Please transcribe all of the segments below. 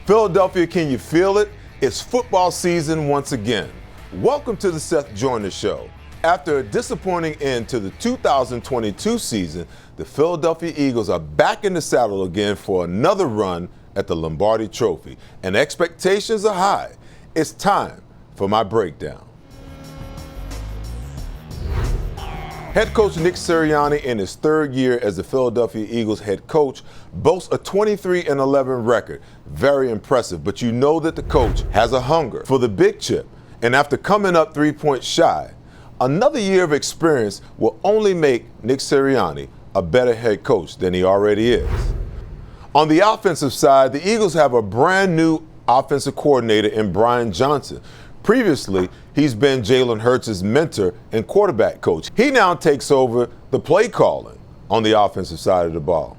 Philadelphia, can you feel it? It's football season once again. Welcome to the Seth Joyner Show. After a disappointing end to the 2022 season, the Philadelphia Eagles are back in the saddle again for another run at the Lombardi Trophy, and expectations are high. It's time for my breakdown. Head coach Nick Sirianni, in his third year as the Philadelphia Eagles head coach, boasts a 23-11 record. Very impressive, but you know that the coach has a hunger for the big chip. And after coming up 3 points shy, another year of experience will only make Nick Sirianni a better head coach than he already is. On the offensive side, the Eagles have a brand new offensive coordinator in Brian Johnson. Previously, he's been Jalen Hurts' mentor and quarterback coach. He now takes over the play calling on the offensive side of the ball.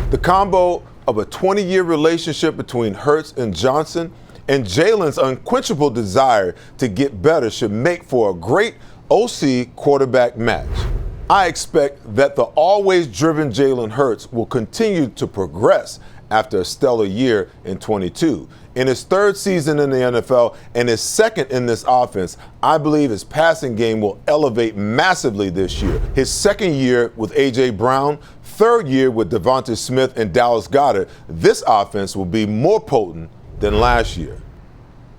The combo of a 20-year relationship between Hurts and Johnson and Jalen's unquenchable desire to get better should make for a great OC quarterback match. I expect that the always driven Jalen Hurts will continue to progress after a stellar year in 22. In his third season in the NFL and his second in this offense, I believe his passing game will elevate massively this year. His second year with A.J. Brown, third year with Devonta Smith and Dallas Goedert, this offense will be more potent than last year.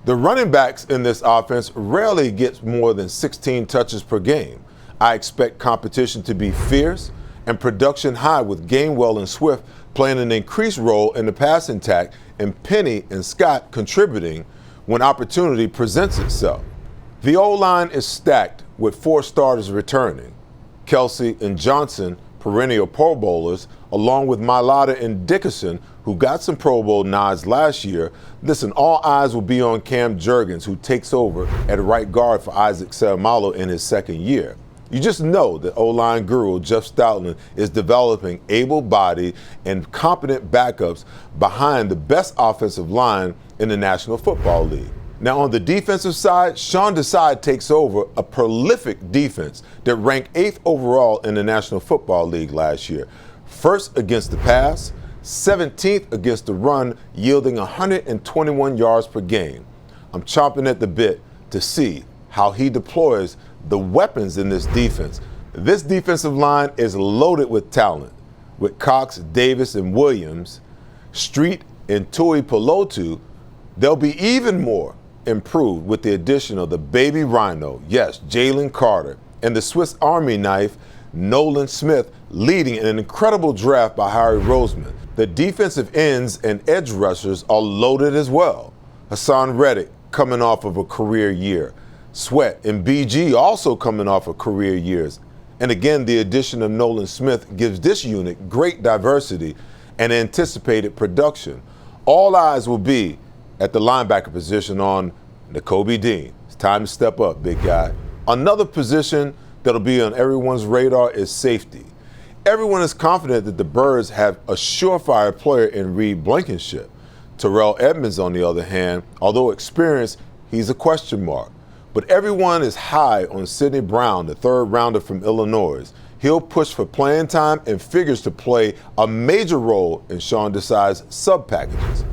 The running backs in this offense rarely get more than 16 touches per game. I expect competition to be fierce and production high, with Gainwell and Swift playing an increased role in the passing attack and Penny and Scott contributing when opportunity presents itself. The O-line is stacked with 4 starters returning. Kelsey and Johnson, perennial Pro Bowlers, along with Mailata and Dickerson, who got some Pro Bowl nods last year. Listen, all eyes will be on Cam Jurgens, who takes over at right guard for Isaac Seumalo in his second year. You just know that O-line guru Jeff Stoutland is developing able-bodied and competent backups behind the best offensive line in the National Football League. Now, on the defensive side, Sean Desai takes over a prolific defense that ranked 8th overall in the National Football League last year. First against the pass, 17th against the run, yielding 121 yards per game. I'm chomping at the bit to see how he deploys the weapons in this defense. This defensive line is loaded with talent, with Cox, Davis, and Williams, Street, and Tui Pelotu. They'll be even more improved with the addition of the baby rhino, yes, Jalen Carter, and the Swiss Army knife, Nolan Smith, leading an incredible draft by Harry Roseman. The defensive ends and edge rushers are loaded as well. Hassan Reddick coming off of a career year. Sweat and BG also coming off of career years. And again, the addition of Nolan Smith gives this unit great diversity and anticipated production. All eyes will be at the linebacker position on Nakobe Dean. It's time to step up, big guy. Another position that'll be on everyone's radar is safety. Everyone is confident that the Birds have a surefire player in Reed Blankenship. Terrell Edmonds, on the other hand, although experienced, he's a question mark. But everyone is high on Sidney Brown, the third rounder from Illinois. He'll push for playing time and figures to play a major role in Sean Desai's sub-packages.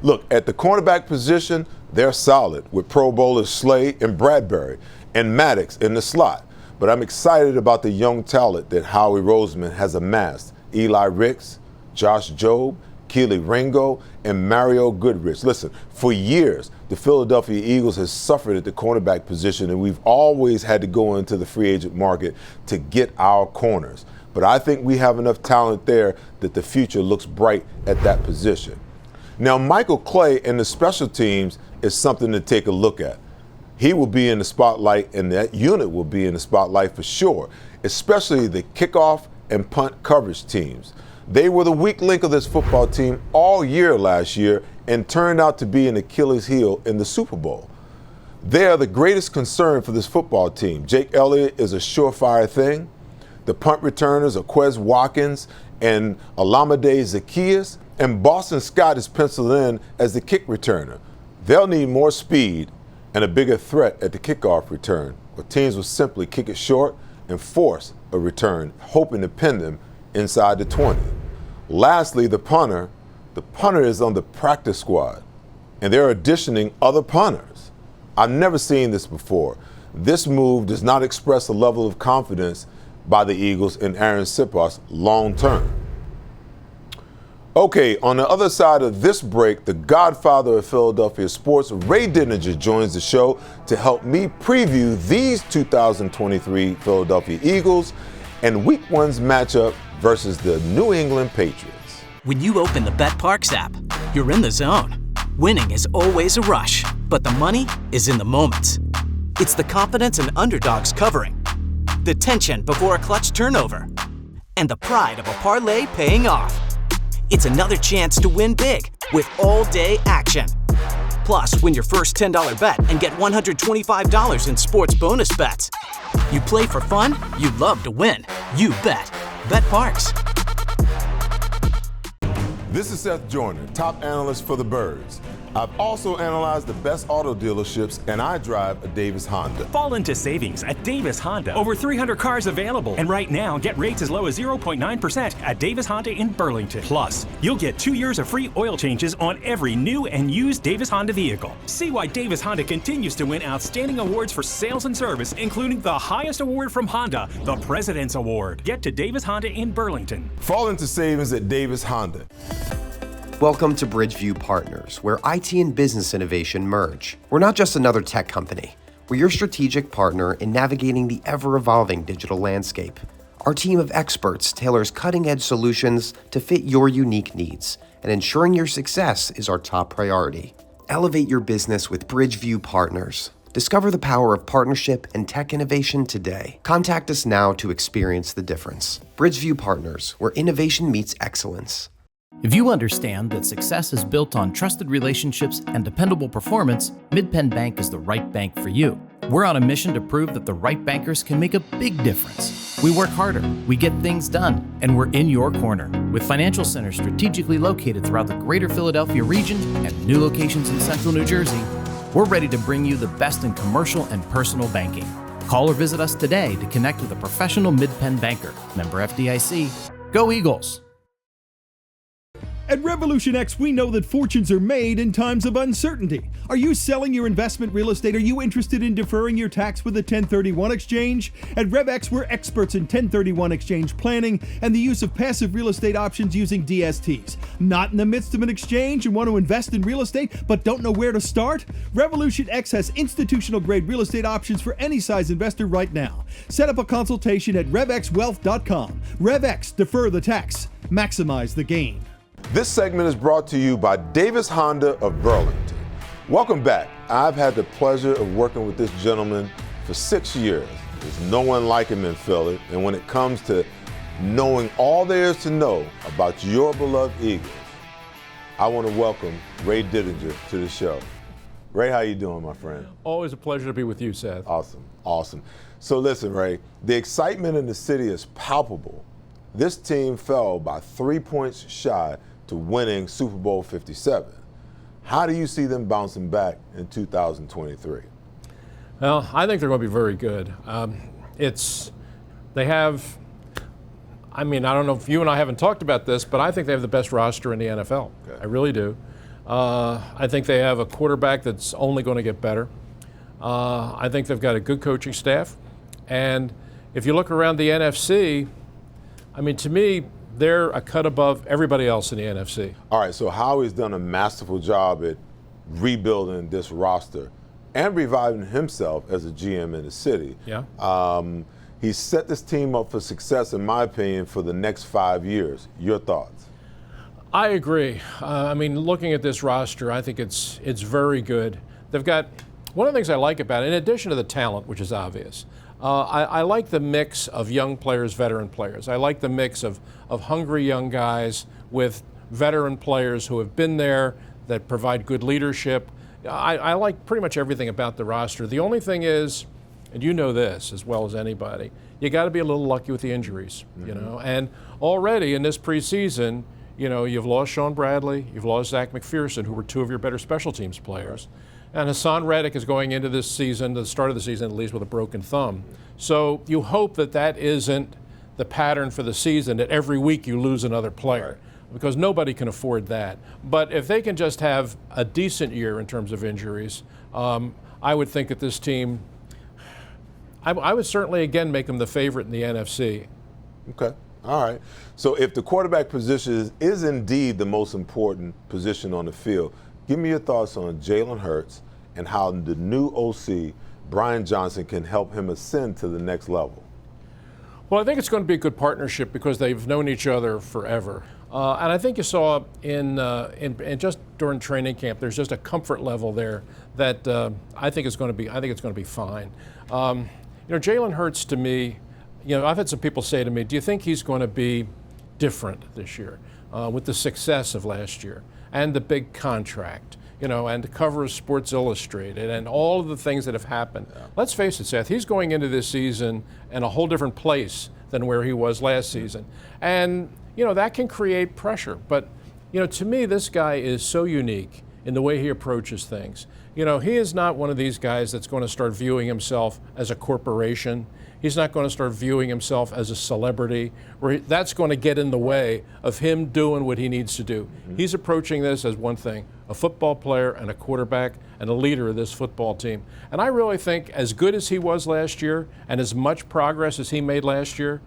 Look, at the cornerback position, they're solid with Pro Bowlers Slay and Bradbury and Maddox in the slot. But I'm excited about the young talent that Howie Roseman has amassed. Eli Ricks, Josh Jobe, Keely Ringo, and Mario Goodrich. Listen, for years, the Philadelphia Eagles has suffered at the cornerback position, and we've always had to go into the free agent market to get our corners. But I think we have enough talent there that the future looks bright at that position. Now, Michael Clay and the special teams is something to take a look at. He will be in the spotlight, and that unit will be in the spotlight for sure, especially the kickoff and punt coverage teams. They were the weak link of this football team all year last year and turned out to be an Achilles heel in the Super Bowl. They are the greatest concern for this football team. Jake Elliott is a surefire thing. The punt returners are Quez Watkins and Olamide Zaccheaus, and Boston Scott is penciled in as the kick returner. They'll need more speed and a bigger threat at the kickoff return, or teams will simply kick it short and force a return, hoping to pin them inside the 20. Lastly, the punter. The punter is on the practice squad. and they're auditioning other punters. I've never seen this before. This move does not express a level of confidence by the Eagles in Aaron Siposs long term. Okay, on the other side of this break, the godfather of Philadelphia sports, Ray Didinger, joins the show to help me preview these 2023 Philadelphia Eagles and Week 1's matchup versus the New England Patriots. When you open the BetParks app, you're in the zone. Winning is always a rush, but the money is in the moments. It's the confidence and underdogs covering, the tension before a clutch turnover, and the pride of a parlay paying off. It's another chance to win big with all-day action. Plus, win your first $10 bet and get $125 in sports bonus bets. You play for fun, you love to win. You bet. BetParks. This is Seth Joyner, top analyst for the Birds. I've also analyzed the best auto dealerships, and I drive a Davis Honda. Fall into savings at Davis Honda. Over 300 cars available. And right now, get rates as low as 0.9% at Davis Honda in Burlington. Plus, you'll get 2 years of free oil changes on every new and used Davis Honda vehicle. See why Davis Honda continues to win outstanding awards for sales and service, including the highest award from Honda, the President's Award. Get to Davis Honda in Burlington. Fall into savings at Davis Honda. Welcome to Bridgeview Partners, where IT and business innovation merge. We're not just another tech company. We're your strategic partner in navigating the ever-evolving digital landscape. Our team of experts tailors cutting-edge solutions to fit your unique needs, and ensuring your success is our top priority. Elevate your business with Bridgeview Partners. Discover the power of partnership and tech innovation today. Contact us now to experience the difference. Bridgeview Partners, where innovation meets excellence. If you understand that success is built on trusted relationships and dependable performance, Mid-Penn Bank is the right bank for you. We're on a mission to prove that the right bankers can make a big difference. We work harder, we get things done, and we're in your corner. With financial centers strategically located throughout the greater Philadelphia region and new locations in central New Jersey, we're ready to bring you the best in commercial and personal banking. Call or visit us today to connect with a professional Mid-Penn banker. Member FDIC. Go Eagles! At Revolution X, we know that fortunes are made in times of uncertainty. Are you selling your investment real estate? Are you interested in deferring your tax with a 1031 exchange? At RevX, we're experts in 1031 exchange planning and the use of passive real estate options using DSTs. Not in the midst of an exchange and want to invest in real estate but don't know where to start? Revolution X has institutional grade real estate options for any size investor right now. Set up a consultation at revxwealth.com. RevX, defer the tax, maximize the gain. This segment is brought to you by Davis Honda of Burlington. Welcome back. I've had the pleasure of working with this gentleman for 6 years. There's no one like him in Philly, and when it comes to knowing all there is to know about your beloved Eagles, I want to welcome Ray Didinger to the show. Ray, how you doing, my friend? Always a pleasure to be with you, Seth. Awesome. So listen, Ray, the excitement in the city is palpable. This team fell by 3 points shy to winning Super Bowl 57. How do you see them bouncing back in 2023? Well, I think they're going to be very good. I don't know if you and I haven't talked about this, but I think they have the best roster in the NFL. Okay. I really do. I think they have a quarterback that's only going to get better. I think they've got a good coaching staff. And if you look around the NFC, to me, they're a cut above everybody else in the NFC. All right, so Howie's done a masterful job at rebuilding this roster and reviving himself as a GM in the city. Yeah. He's set this team up for success, in my opinion, for the next 5 years. Your thoughts? I agree. Looking at this roster, I think it's very good. They've got one of the things I like about it, in addition to the talent, which is obvious, I like the mix of young players, veteran players. I like the mix of hungry young guys with veteran players who have been there, that provide good leadership. I like pretty much everything about the roster. The only thing is, and you know this as well as anybody, you got to be a little lucky with the injuries, And already in this preseason, you've lost Sean Bradley, you've lost Zach McPherson, who were two of your better special teams players. And Hassan Reddick is going into this season, the start of the season at least, with a broken thumb. So you hope that isn't the pattern for the season, that every week you lose another player. because nobody can afford that. But if they can just have a decent year in terms of injuries, I would think that this team, I would certainly again make them the favorite in the NFC. Okay. All right. So if the quarterback position is indeed the most important position on the field, give me your thoughts on Jalen Hurts and how the new OC, Brian Johnson, can help him ascend to the next level. Well, I think it's going to be a good partnership because they've known each other forever. And I think you saw in just during training camp, there's just a comfort level there that I think it's going to be fine. Jalen Hurts, to me, I've had some people say to me, do you think he's going to be different this year with the success of last year and the big contract, and the cover of Sports Illustrated and all of the things that have happened? Yeah. Let's face it, Seth, he's going into this season in a whole different place than where he was last season. And, that can create pressure. But, to me, this guy is so unique in the way he approaches things. He is not one of these guys that's going to start viewing himself as a corporation. He's not going to start viewing himself as a celebrity, where that's going to get in the way of him doing what he needs to do. Mm-hmm. He's approaching this as one thing, a football player and a quarterback and a leader of this football team. And I really think as good as he was last year and as much progress as he made last year,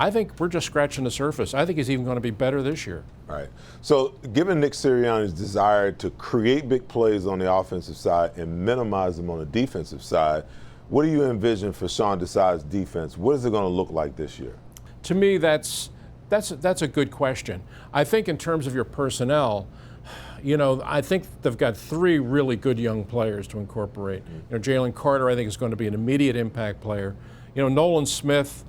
I think we're just scratching the surface. I think he's even going to be better this year. Right. So given Nick Sirianni's desire to create big plays on the offensive side and minimize them on the defensive side, what do you envision for Sean Desai's defense? What is it going to look like this year? To me, that's a good question. I think in terms of your personnel, I think they've got three really good young players to incorporate. Jalen Carter, I think, is going to be an immediate impact player. Nolan Smith,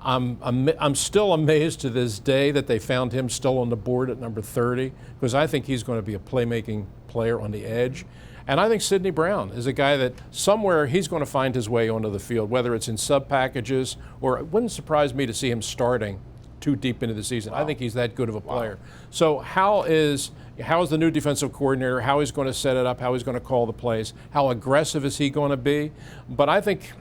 I'm still amazed to this day that they found him still on the board at number 30, because I think he's going to be a playmaking player on the edge. And I think Sidney Brown is a guy that somewhere he's going to find his way onto the field, whether it's in sub packages or it wouldn't surprise me to see him starting too deep into the season. Wow. I think he's that good of a player. Wow. So how is the new defensive coordinator, how he's going to set it up, how he's going to call the plays, how aggressive is he going to be? But I think,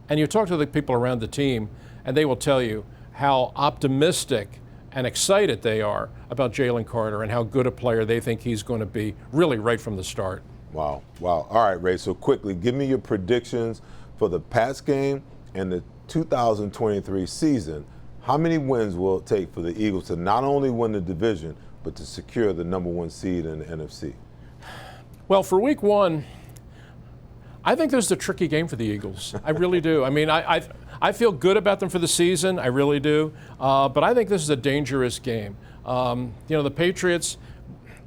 and you talk to the people around the team, and they will tell you how optimistic and excited they are about Jalen Carter and how good a player they think he's going to be really right from the start. Wow. All right, Ray, so quickly, give me your predictions for the Pats game and the 2023 season. How many wins will it take for the Eagles to not only win the division, but to secure the number 1 seed in the NFC? Well, for week 1, I think this is a tricky game for the Eagles. I really do. I mean, I feel good about them for the season. I really do. But I think this is a dangerous game. The Patriots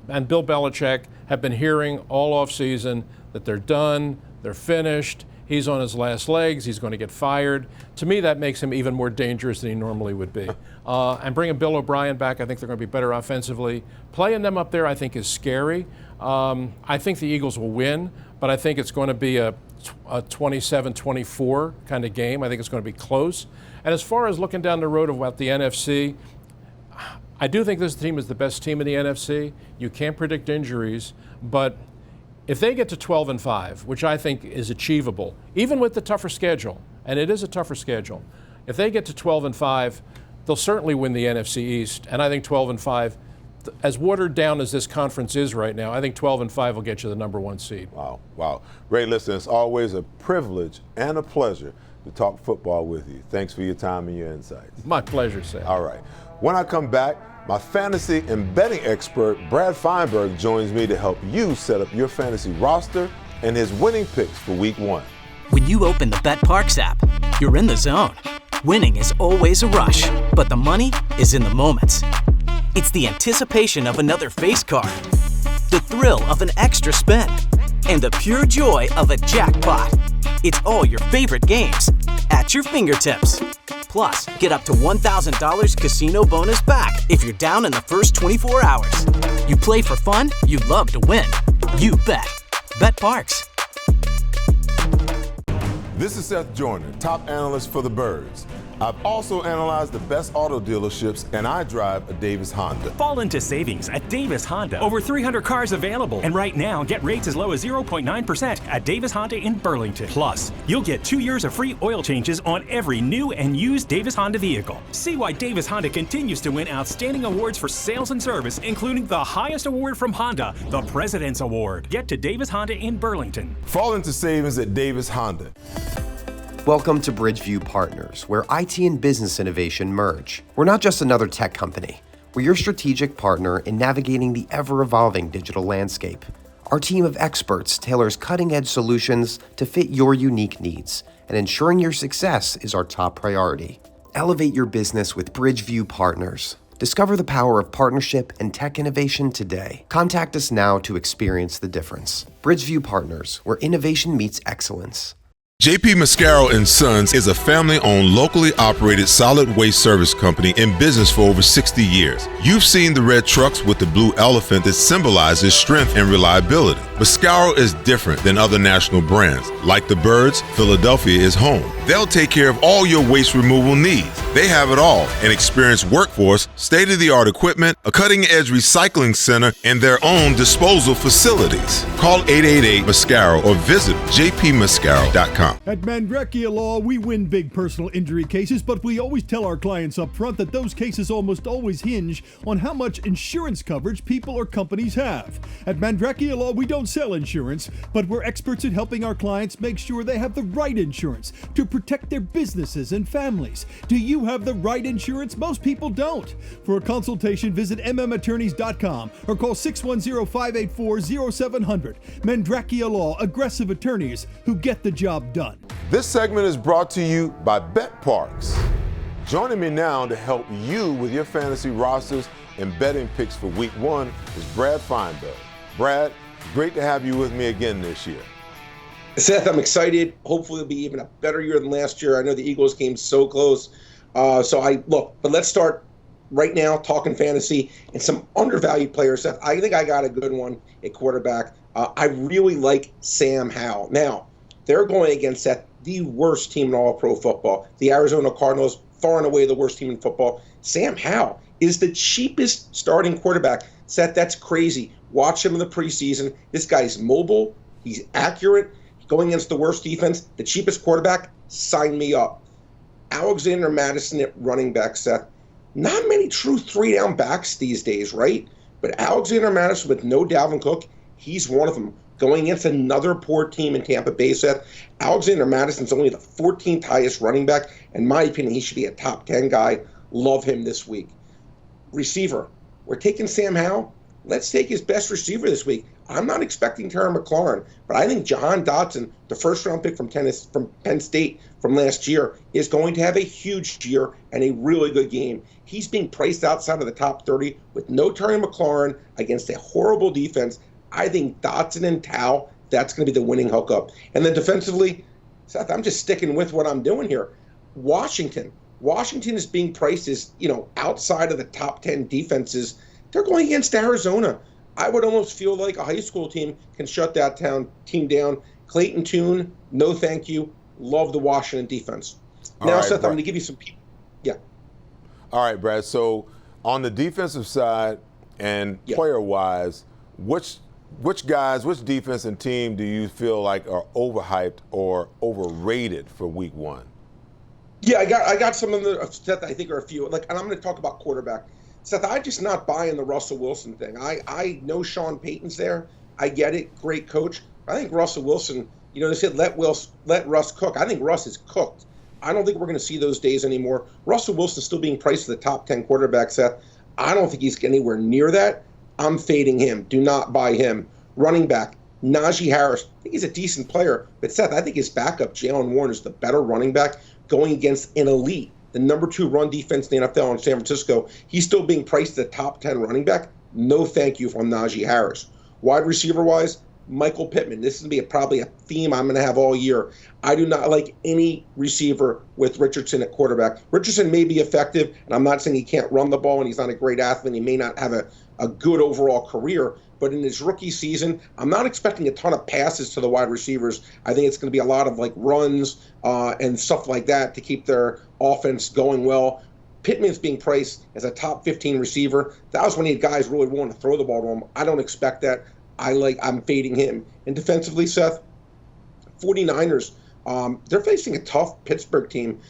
and Bill Belichick have been hearing all offseason that they're done, they're finished, he's on his last legs, he's going to get fired. To me, that makes him even more dangerous than he normally would be. And bringing Bill O'Brien back, I think they're going to be better offensively. Playing them up there, I think, is scary. I think the Eagles will win, but I think it's going to be a 27-24 kind of game. I think it's going to be close. And as far as looking down the road about the NFC, I do think this team is the best team in the NFC. You can't predict injuries, but if they get to 12-5, which I think is achievable, even with the tougher schedule, and it is a tougher schedule, if they get to 12-5, they'll certainly win the NFC East. And I think 12-5, as watered down as this conference is right now, I think 12-5 will get you the number 1 seed. Wow. Ray, listen, it's always a privilege and a pleasure to talk football with you. Thanks for your time and your insights. My pleasure, Seth. All right. When I come back, my fantasy and betting expert, Brad Feinberg, joins me to help you set up your fantasy roster and his winning picks for week 1. When you open the BetParks app, you're in the zone. Winning is always a rush, but the money is in the moments. It's the anticipation of another face card, the thrill of an extra spin, and the pure joy of a jackpot. It's all your favorite games at your fingertips. Plus, get up to $1,000 casino bonus back if you're down in the first 24 hours. You play for fun, you love to win. You bet. BetParks. This is Seth Joyner, top analyst for the Birds. I've also analyzed the best auto dealerships, and I drive a Davis Honda. Fall into savings at Davis Honda. Over 300 cars available. And right now, get rates as low as 0.9% at Davis Honda in Burlington. Plus, you'll get 2 years of free oil changes on every new and used Davis Honda vehicle. See why Davis Honda continues to win outstanding awards for sales and service, including the highest award from Honda, the President's Award. Get to Davis Honda in Burlington. Fall into savings at Davis Honda. Welcome to Bridgeview Partners, where IT and business innovation merge. We're not just another tech company. We're your strategic partner in navigating the ever-evolving digital landscape. Our team of experts tailors cutting-edge solutions to fit your unique needs, and ensuring your success is our top priority. Elevate your business with Bridgeview Partners. Discover the power of partnership and tech innovation today. Contact us now to experience the difference. Bridgeview Partners, where innovation meets excellence. JP Mascaro and Sons is a family-owned, locally operated solid waste service company in business for over 60 years. You've seen the red trucks with the blue elephant that symbolizes strength and reliability. Mascaro is different than other national brands. Like the birds, Philadelphia is home. They'll take care of all your waste removal needs. They have it all: an experienced workforce, state-of-the-art equipment, a cutting-edge recycling center, and their own disposal facilities. Call 888-MASCARO or visit jpmascaro.com. At Mandrecchia Law, we win big personal injury cases, but we always tell our clients up front that those cases almost always hinge on how much insurance coverage people or companies have. At Mandrecchia Law, we don't sell insurance, but we're experts at helping our clients make sure they have the right insurance to protect their businesses and families. Do you have the right insurance? Most people don't. For a consultation, visit mmattorneys.com or call 610-584-0700. Mandrecchia Law, aggressive attorneys who get the job done. This segment is brought to you by Bet Parks. Joining me now to help you with your fantasy rosters and betting picks for Week 1 is Brad Feinberg. Brad, great to have you with me again this year. Seth, I'm excited. Hopefully it'll be even a better year than last year. I know the Eagles came so close. But let's start right now talking fantasy and some undervalued players. Seth, I think I got a good one at quarterback. I really like Sam Howell. Now, they're going against the worst team in all of pro football. The Arizona Cardinals, far and away the worst team in football. Sam Howell is the cheapest starting quarterback. Seth, that's crazy. Watch him in the preseason. This guy's mobile. He's accurate. Going against the worst defense, the cheapest quarterback, sign me up. Alexander Madison at running back, Seth. Not many true three-down backs these days, right? But Alexander Madison with no Dalvin Cook, he's one of them. Going against another poor team in Tampa Bay, Seth. Alexander Madison's only the 14th highest running back. In my opinion, he should be a top 10 guy. Love him this week. Receiver. We're taking Sam Howell. Let's take his best receiver this week. I'm not expecting Terry McLaurin, but I think Jahan Dotson, the first-round pick from Penn State from last year, is going to have a huge year and a really good game. He's being priced outside of the top 30 with no Terry McLaurin against a horrible defense. I think Dotson and Tao, that's going to be the winning hookup. And then defensively, Seth, I'm just sticking with what I'm doing here. Washington is being priced as, outside of the top 10 defenses. They're going against Arizona. I would almost feel like a high school team can shut that team down. Clayton Tune, no thank you. Love the Washington defense. Now, Seth, I'm going to give you some people. Yeah. All right, Brad. So on the defensive side and player-wise, which defense and team do you feel like are overhyped or overrated for Week 1? Yeah, I got some of the Seth, I think are a few. And I'm going to talk about quarterback. Seth, I'm just not buying the Russell Wilson thing. I know Sean Payton's there. I get it. Great coach. I think Russell Wilson, they said let Russ cook. I think Russ is cooked. I don't think we're going to see those days anymore. Russell Wilson's still being priced as the top 10 quarterback, Seth. I don't think he's anywhere near that. I'm fading him. Do not buy him. Running back, Najee Harris. I think he's a decent player. But, Seth, I think his backup, Jalen Warren, is the better running back going against an elite, the number 2 run defense in the NFL in San Francisco. He's still being priced the top 10 running back. No thank you from Najee Harris. Wide receiver-wise, Michael Pittman. This is going to be probably a theme I'm going to have all year. I do not like any receiver with Richardson at quarterback. Richardson may be effective, and I'm not saying he can't run the ball and he's not a great athlete. He may not have a good overall career, but in his rookie season, I'm not expecting a ton of passes to the wide receivers. I think it's going to be a lot of like runs and stuff like that to keep their offense going well. Pittman's being priced as a top 15 receiver. That was when he had guys really wanting to throw the ball to him. I don't expect that. I'm fading him. And defensively, Seth, 49ers, they're facing a tough Pittsburgh team.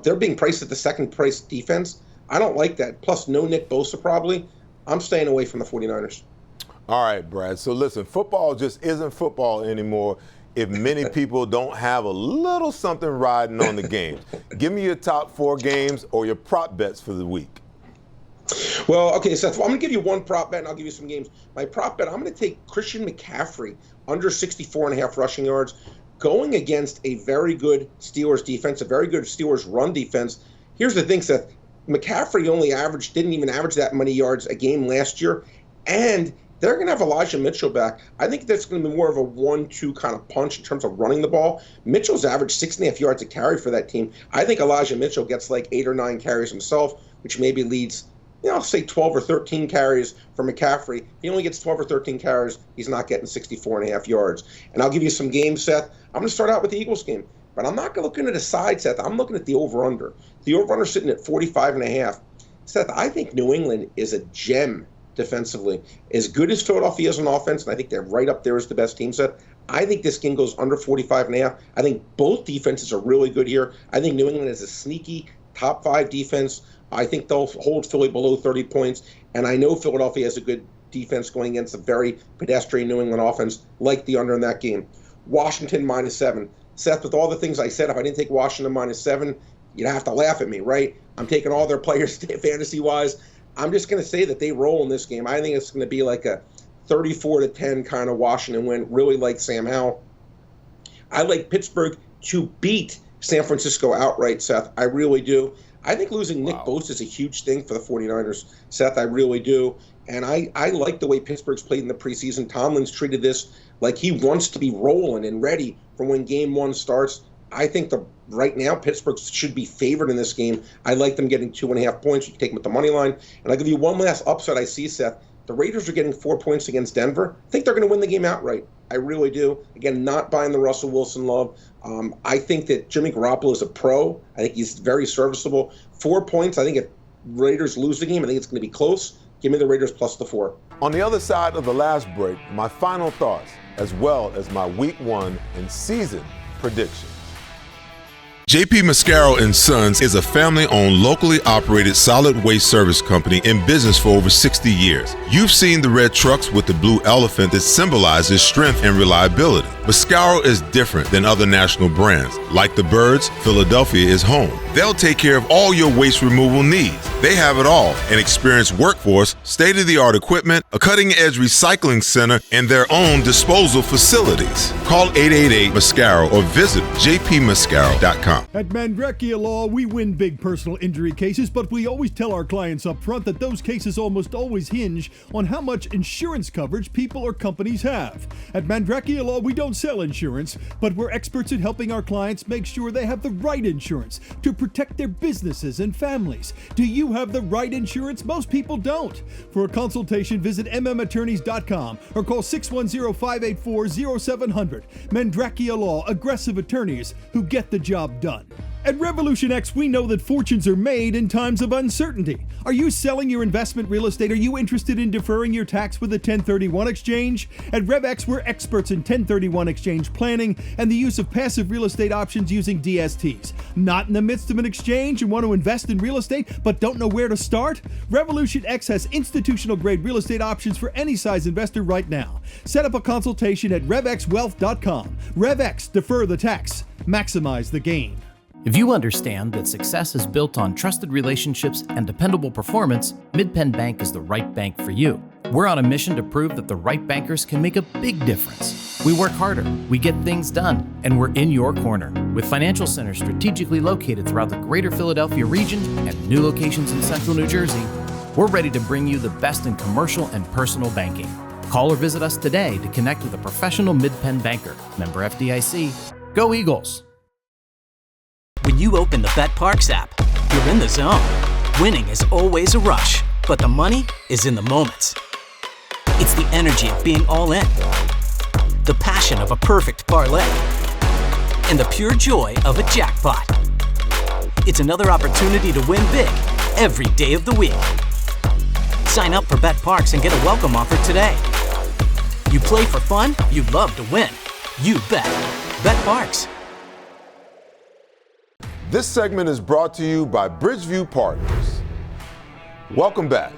They're being priced at the second price defense. I don't like that. Plus, no Nick Bosa probably. I'm staying away from the 49ers. All right, Brad. So listen, football just isn't football anymore if many people don't have a little something riding on the games. Give me your top 4 games or your prop bets for the week. Well, okay, Seth, I'm going to give you one prop bet, and I'll give you some games. My prop bet, I'm going to take Christian McCaffrey under 64.5 rushing yards, going against a very good Steelers defense, a very good Steelers run defense. Here's the thing, Seth. McCaffrey didn't even average that many yards a game last year, and they're going to have Elijah Mitchell back. I think that's going to be more of a 1-2 kind of punch in terms of running the ball. Mitchell's averaged 6.5 yards a carry for that team. I think Elijah Mitchell gets like 8 or 9 carries himself, which maybe leads, say 12 or 13 carries for McCaffrey. If he only gets 12 or 13 carries, he's not getting 64.5 yards. And I'll give you some games, Seth. I'm going to start out with the Eagles game. But I'm not looking at a side, Seth. I'm looking at the over-under. The over-under sitting at 45.5. Seth, I think New England is a gem defensively. As good as Philadelphia is on offense, and I think they're right up there as the best team, Seth, I think this game goes under 45.5. I think both defenses are really good here. I think New England is a sneaky top 5 defense. I think they'll hold Philly below 30 points. And I know Philadelphia has a good defense going against a very pedestrian New England offense, like the under in that game. Washington -7. Seth, with all the things I said, if I didn't take Washington -7, you'd have to laugh at me, right? I'm taking all their players fantasy-wise. I'm just going to say that they roll in this game. I think it's going to be like a 34-10 kind of Washington win. Really like Sam Howell. I like Pittsburgh to beat San Francisco outright, Seth. I really do. I think losing Nick Bosa is a huge thing for the 49ers, Seth. I really do. And I like the way Pittsburgh's played in the preseason. Tomlin's treated this like he wants to be rolling and ready for when game 1 starts. I think right now Pittsburgh should be favored in this game. I like them getting 2.5 points. You can take them with the money line. And I'll give you one last upset I see, Seth. The Raiders are getting 4 points against Denver. I think they're going to win the game outright. I really do. Again, not buying the Russell Wilson love. I think that Jimmy Garoppolo is a pro. I think he's very serviceable. 4 points. I think if Raiders lose the game, I think it's going to be close. Give me the Raiders plus the 4. On the other side of the last break, my final thoughts, as well as my week 1 and season predictions. JP Mascaro & Sons is a family-owned, locally operated solid waste service company in business for over 60 years. You've seen the red trucks with the blue elephant that symbolizes strength and reliability. Mascaro is different than other national brands. Like the birds, Philadelphia is home. They'll take care of all your waste removal needs. They have it all: an experienced workforce, state-of-the-art equipment, a cutting-edge recycling center, and their own disposal facilities. Call 888-MASCARO or visit jpmascaro.com. At Mandrecchia Law, we win big personal injury cases, but we always tell our clients up front that those cases almost always hinge on how much insurance coverage people or companies have. At Mandrecchia Law, we don't sell insurance, but we're experts at helping our clients make sure they have the right insurance to protect their businesses and families. Do you have the right insurance? Most people don't. For a consultation, visit mmattorneys.com or call 610-584-0700. Mandrecchia Law, aggressive attorneys who get the job done. At Revolution X, we know that fortunes are made in times of uncertainty. Are you selling your investment real estate? Are you interested in deferring your tax with a 1031 exchange? At RevX, we're experts in 1031 exchange planning and the use of passive real estate options using DSTs. Not in the midst of an exchange and want to invest in real estate but don't know where to start? Revolution X has institutional grade real estate options for any size investor right now. Set up a consultation at RevXWealth.com. RevX, defer the tax, maximize the gain. If you understand that success is built on trusted relationships and dependable performance, Mid-Penn Bank is the right bank for you. We're on a mission to prove that the right bankers can make a big difference. We work harder, we get things done, and we're in your corner. With financial centers strategically located throughout the greater Philadelphia region and new locations in central New Jersey, we're ready to bring you the best in commercial and personal banking. Call or visit us today to connect with a professional Mid-Penn banker. Member FDIC. Go Eagles! When you open the BetParks app, you're in the zone. Winning is always a rush, but the money is in the moments. It's the energy of being all in, the passion of a perfect parlay, and the pure joy of a jackpot. It's another opportunity to win big every day of the week. Sign up for BetParks and get a welcome offer today. You play for fun, you love to win. You bet. BetParks. This segment is brought to you by Bridgeview Partners. Welcome back.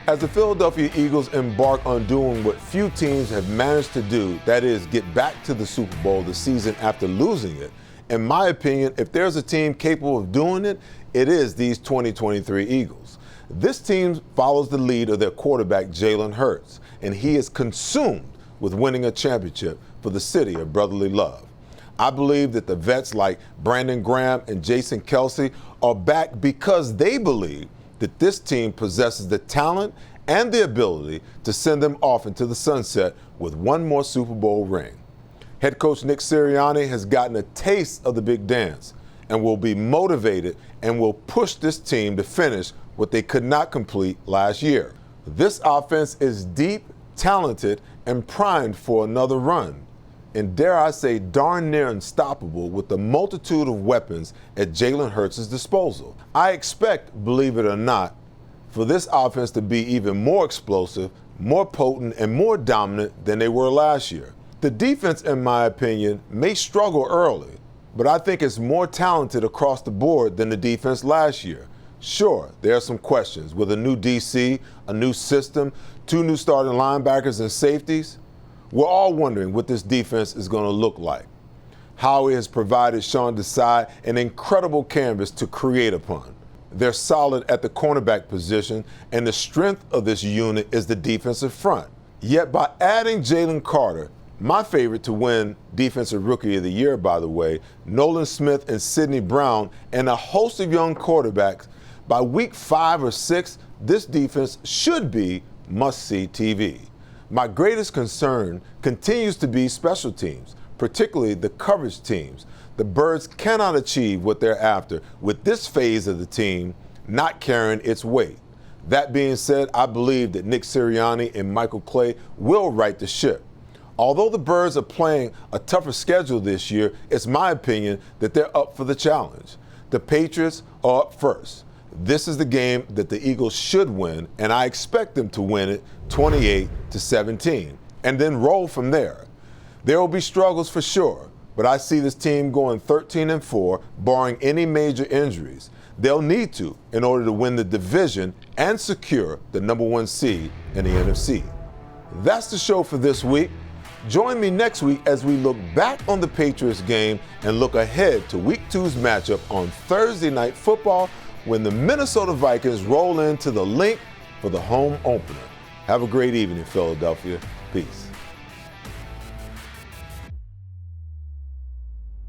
As the Philadelphia Eagles embark on doing what few teams have managed to do, that is, get back to the Super Bowl the season after losing it, in my opinion, if there's a team capable of doing it, it is these 2023 Eagles. This team follows the lead of their quarterback, Jalen Hurts, and he is consumed with winning a championship for the city of brotherly love. I believe that the vets like Brandon Graham and Jason Kelce are back because they believe that this team possesses the talent and the ability to send them off into the sunset with one more Super Bowl ring. Head coach Nick Sirianni has gotten a taste of the big dance and will be motivated and will push this team to finish what they could not complete last year. This offense is deep, talented, and primed for another run, and dare I say darn near unstoppable with the multitude of weapons at Jalen Hurts' disposal. I expect, believe it or not, for this offense to be even more explosive, more potent, and more dominant than they were last year. The defense, in my opinion, may struggle early, but I think it's more talented across the board than the defense last year. Sure, there are some questions with a new DC, a new system, 2 new starting linebackers and safeties. We're all wondering what this defense is going to look like. Howie has provided Sean Desai an incredible canvas to create upon. They're solid at the cornerback position, and the strength of this unit is the defensive front. Yet by adding Jalen Carter, my favorite to win Defensive Rookie of the Year, by the way, Nolan Smith and Sidney Brown, and a host of young quarterbacks, by week 5 or 6, this defense should be must-see TV. My greatest concern continues to be special teams, particularly the coverage teams. The Birds cannot achieve what they're after with this phase of the team not carrying its weight. That being said, I believe that Nick Sirianni and Michael Clay will right the ship. Although the Birds are playing a tougher schedule this year, it's my opinion that they're up for the challenge. The Patriots are up first. This is the game that the Eagles should win, and I expect them to win it 28-17, and then roll from there. There will be struggles for sure, but I see this team going 13-4, barring any major injuries. They'll need to in order to win the division and secure the #1 seed in the NFC. That's the show for this week. Join me next week as we look back on the Patriots game and look ahead to Week 2's matchup on Thursday Night Football when the Minnesota Vikings roll into the Link for the home opener. Have a great evening, Philadelphia. Peace.